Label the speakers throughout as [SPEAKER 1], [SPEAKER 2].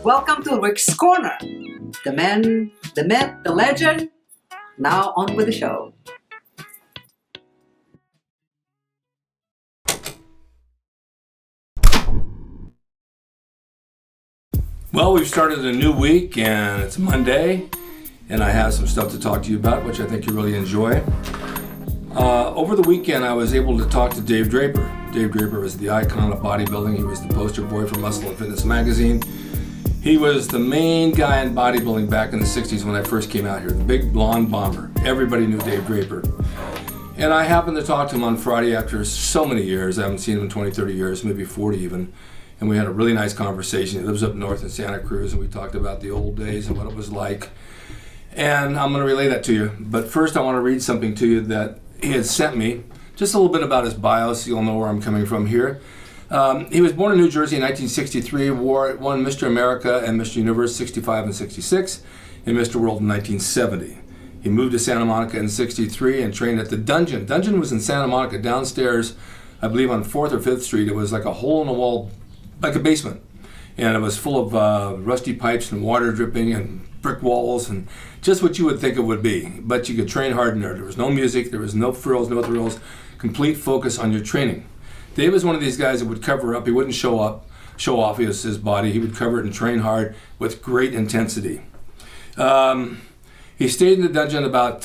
[SPEAKER 1] Welcome to Rick's Corner. The man, the myth, the legend. Now on with the show.
[SPEAKER 2] Well, we've started a new week and it's Monday, and I have some stuff to talk to you about, which I think you really enjoy. Over the weekend, I was able to talk to Dave Draper. Dave Draper was the icon of bodybuilding. He was the poster boy for Muscle and Fitness magazine. He was the main guy in bodybuilding back in the 60s when I first came out here, the big blonde bomber. Everybody knew Dave Draper. And I happened to talk to him on Friday after so many years. I haven't seen him in 20, 30 years, maybe 40 even. And we had a really nice conversation. He lives up north in Santa Cruz, and we talked about the old days and what it was like. And I'm going to relay that to you. But first I want to read something to you that he had sent me. Just a little bit about his bio so you'll know where I'm coming from here. He was born in New Jersey in 1963, won Mr. America and Mr. Universe 65 and 66, and Mr. World in 1970. He moved to Santa Monica in 63 and trained at the Dungeon. Dungeon was in Santa Monica downstairs, I believe on 4th or 5th Street. It was like a hole in the wall, like a basement. And it was full of rusty pipes and water dripping and brick walls and just what you would think it would be. But you could train hard in there. There was no music, there was no frills, no thrills, complete focus on your training. Dave was one of these guys that would cover up. He wouldn't show off his body. He would cover it and train hard with great intensity. He stayed in the Dungeon about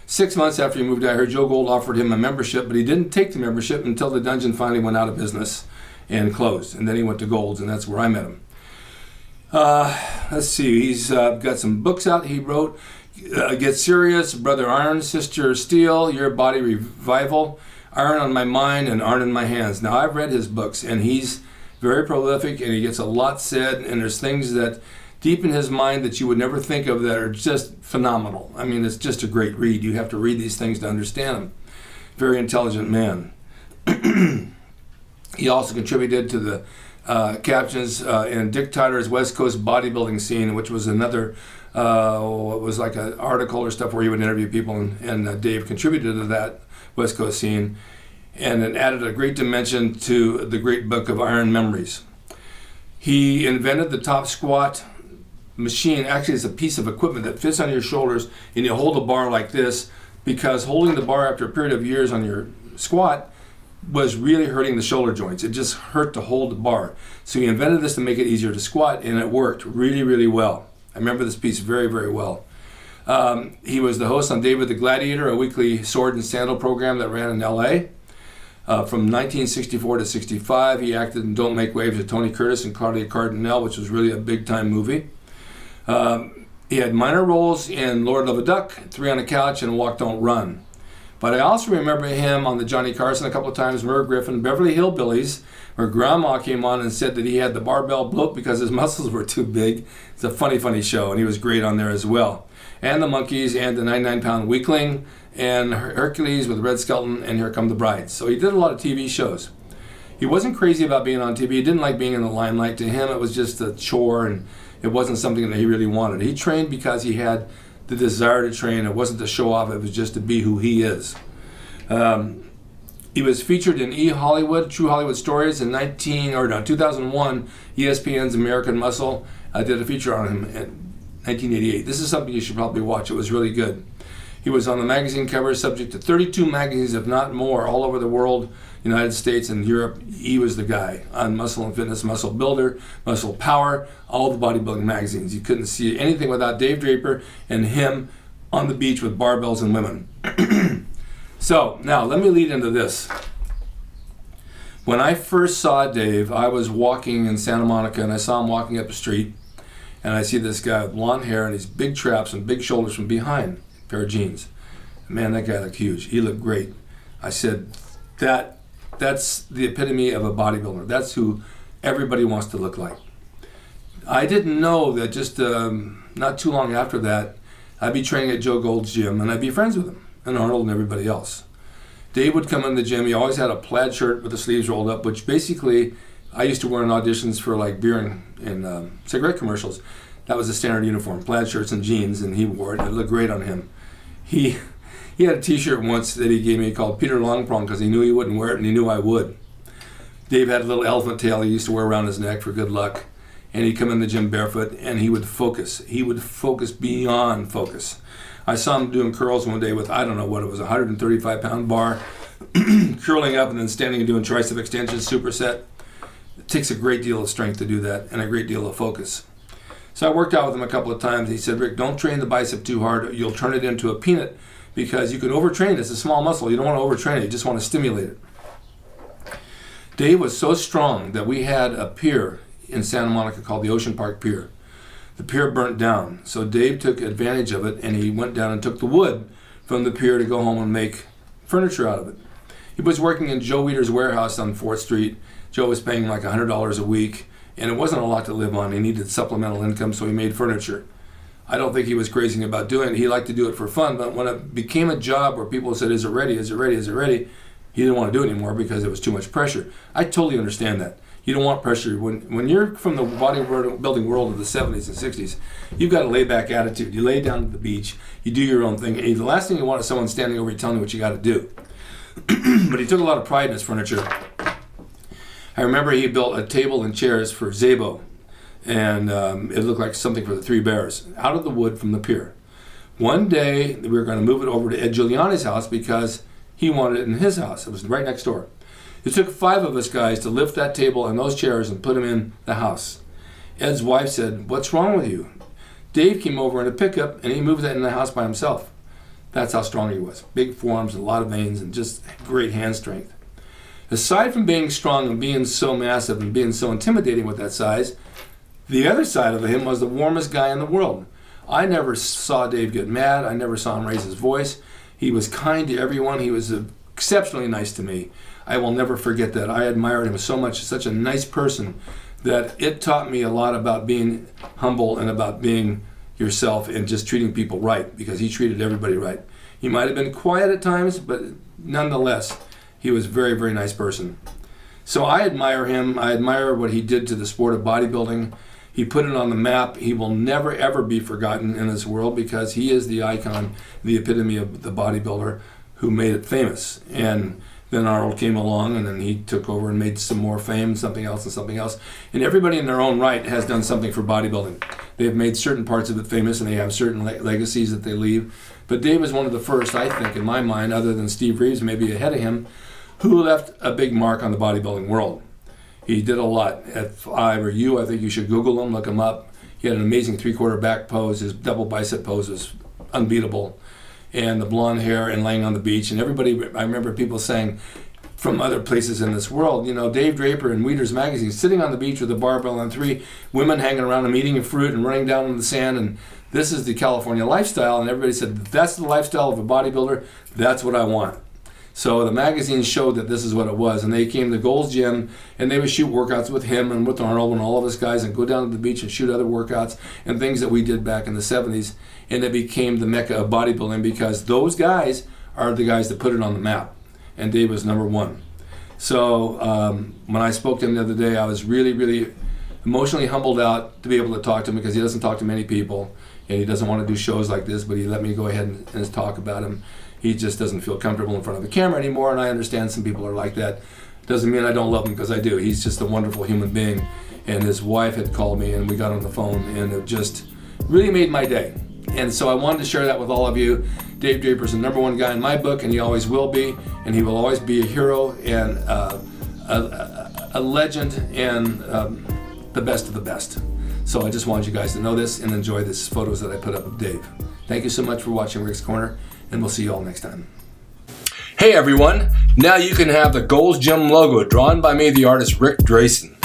[SPEAKER 2] 6 months after he moved out here. Joe Gold offered him a membership, but he didn't take the membership until the Dungeon finally went out of business and closed. And then he went to Gold's, and that's where I met him. Let's see, he's got some books out he wrote. Get Serious, Brother Iron, Sister Steel, Your Body Revival, Iron on My Mind, and Iron in My Hands. Now, I've read his books, and he's very prolific, and he gets a lot said, and there's things that deep in his mind that you would never think of that are just phenomenal. I mean, it's just a great read. You have to read these things to understand him. Very intelligent man. He also contributed to the captions in Dick Tyler's West Coast bodybuilding scene, which was another, it was like an article or stuff where he would interview people, and Dave contributed to that West Coast scene, and it added a great dimension to the great book of Iron Memories. He invented the top squat machine. Actually, it's a piece of equipment that fits on your shoulders, and you hold the bar like this, because holding the bar after a period of years on your squat was really hurting the shoulder joints. It just hurt to hold the bar. So he invented this to make it easier to squat, and it worked really, really well. I remember this piece very, very well. He was the host on David the Gladiator, a weekly sword and sandal program that ran in LA. From 1964 to 65, he acted in Don't Make Waves with Tony Curtis and Claudia Cardinale, which was really a big-time movie. He had minor roles in Lord Love a Duck, Three on a Couch, and Walk Don't Run. But I also remember him on the Johnny Carson a couple of times, Merv Griffin, Beverly Hillbillies, where Grandma came on and said that he had the barbell bloat because his muscles were too big. It's a funny, funny show, and he was great on there as well. And the Monkees, and the 99-Pound Weakling, and Hercules with Red Skelton, and Here Come the Brides. So he did a lot of TV shows. He wasn't crazy about being on TV. He didn't like being in the limelight. To him, it was just a chore, and it wasn't something that he really wanted. He trained because he had the desire to train. It wasn't to show off. It was just to be who he is. He was featured in Hollywood, True Hollywood Stories in 2001. ESPN's American Muscle did a feature on him in 1988. This is something you should probably watch. It was really good. He was on the magazine cover, subject to 32 magazines, if not more, all over the world, United States and Europe. He was the guy on Muscle and Fitness, Muscle Builder, Muscle Power, all the bodybuilding magazines. You couldn't see anything without Dave Draper and him on the beach with barbells and women. So, now let me lead into this. When I first saw Dave, I was walking in Santa Monica, and I saw him walking up the street, and I see this guy with blonde hair and these big traps and big shoulders from behind, a pair of jeans. Man, that guy looked huge. He looked great. I said, that's the epitome of a bodybuilder. That's who everybody wants to look like. I didn't know that just not too long after that, I'd be training at Joe Gold's gym, and I'd be friends with him, and Arnold and everybody else. Dave would come in the gym. He always had a plaid shirt with the sleeves rolled up, which basically I used to wear in auditions for like beer and cigarette commercials. That was the standard uniform, plaid shirts and jeans, and he wore it. It looked great on him. He had a t-shirt once that he gave me called Peter Longprong because he knew he wouldn't wear it and he knew I would. Dave had a little elephant tail he used to wear around his neck for good luck, and he'd come in the gym barefoot and he would focus. He would focus beyond focus. I saw him doing curls one day with, I don't know what it was, a 135-pound bar, curling up and then standing and doing tricep extensions, superset. It takes a great deal of strength to do that and a great deal of focus. So I worked out with him a couple of times. He said, Rick, don't train the bicep too hard. You'll turn it into a peanut because you can overtrain it. It's a small muscle. You don't want to overtrain it. You just want to stimulate it. Dave was so strong that we had a pier in Santa Monica called the Ocean Park Pier. The pier burnt down, so Dave took advantage of it and he went down and took the wood from the pier to go home and make furniture out of it. He was working in Joe Weider's warehouse on 4th Street. Joe was paying like $100 a week, and it wasn't a lot to live on. He needed supplemental income, so he made furniture. I don't think he was crazy about doing it. He liked to do it for fun, but when it became a job where people said, is it ready, is it ready, is it ready, he didn't want to do it anymore because it was too much pressure. I totally understand that. You don't want pressure. When you're from the bodybuilding world of the 70s and 60s, you've got a laid-back attitude. You lay down at the beach, you do your own thing, and the last thing you want is someone standing over you telling you what you got to do. But he took a lot of pride in his furniture. I remember he built a table and chairs for Zabo, and it looked like something for the Three Bears, out of the wood from the pier. One day, we were going to move it over to Ed Giuliani's house because he wanted it in his house. It was right next door. It took 5 of us guys to lift that table and those chairs and put them in the house. Ed's wife said, what's wrong with you? Dave came over in a pickup and he moved that in the house by himself. That's how strong he was. Big forearms, a lot of veins, and just great hand strength. Aside from being strong and being so massive and being so intimidating with that size, the other side of him was the warmest guy in the world. I never saw Dave get mad. I never saw him raise his voice. He was kind to everyone. He was exceptionally nice to me. I will never forget that. I admired him so much. Such a nice person that it taught me a lot about being humble and about being yourself and just treating people right, because he treated everybody right. He might have been quiet at times, but nonetheless, he was a very, very nice person. So I admire him. I admire what he did to the sport of bodybuilding. He put it on the map. He will never, ever be forgotten in this world because he is the icon, the epitome of the bodybuilder who made it famous. And then Arnold came along, and then he took over and made some more fame, something else and something else. And everybody in their own right has done something for bodybuilding. They have made certain parts of it famous, and they have certain legacies that they leave. But Dave was one of the first, I think, in my mind, other than Steve Reeves, maybe ahead of him, who left a big mark on the bodybuilding world. He did a lot. If I were you, I think you should Google him, look him up. He had an amazing 3/4 back pose. His double bicep pose was unbeatable. And the blonde hair and laying on the beach. And everybody, I remember people saying from other places in this world, you know, Dave Draper in Weider's magazine, sitting on the beach with a barbell and 3 women hanging around him eating fruit and running down in the sand. And this is the California lifestyle. And everybody said, that's the lifestyle of a bodybuilder. That's what I want. So the magazine showed that this is what it was, and they came to Gold's Gym, and they would shoot workouts with him and with Arnold and all of us guys, and go down to the beach and shoot other workouts and things that we did back in the 70s, and it became the mecca of bodybuilding because those guys are the guys that put it on the map, and Dave was number 1. So when I spoke to him the other day, I was really, really emotionally humbled out to be able to talk to him because he doesn't talk to many people, and he doesn't want to do shows like this, but he let me go ahead and talk about him. He just doesn't feel comfortable in front of the camera anymore, and I understand some people are like that. Doesn't mean I don't love him, because I do. He's just a wonderful human being, and his wife had called me, and we got on the phone, and it just really made my day. And so I wanted to share that with all of you. Dave Draper's the number 1 guy in my book, and he always will be, and he will always be a hero and a legend and the best of the best. So I just wanted you guys to know this and enjoy these photos that I put up of Dave. Thank you so much for watching Rick's Corner, and we'll see you all next time. Hey everyone, now you can have the Gold's Gym logo drawn by me, the artist Rick Drasin,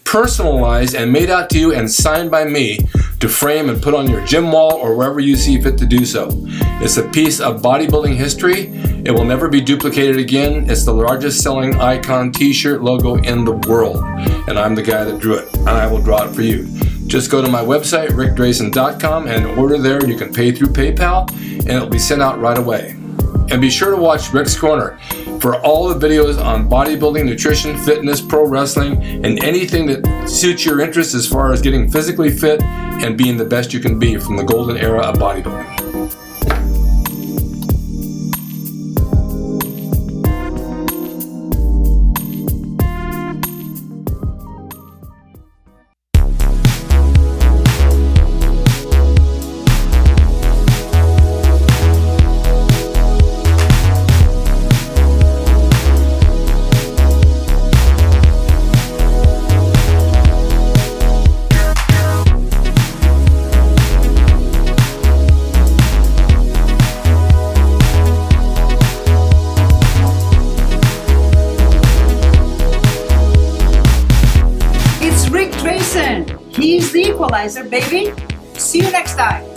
[SPEAKER 2] personalized and made out to you and signed by me to frame and put on your gym wall or wherever you see fit to do so. It's a piece of bodybuilding history. It will never be duplicated again. It's the largest selling icon t-shirt logo in the world, and I'm the guy that drew it, and I will draw it for you. Just go to my website, rickdrasin.com, and order there. You can pay through PayPal, and it'll be sent out right away. And be sure to watch Rick's Corner for all the videos on bodybuilding, nutrition, fitness, pro wrestling, and anything that suits your interest as far as getting physically fit and being the best you can be from the golden era of bodybuilding.
[SPEAKER 1] He's the equalizer, baby. See you next time.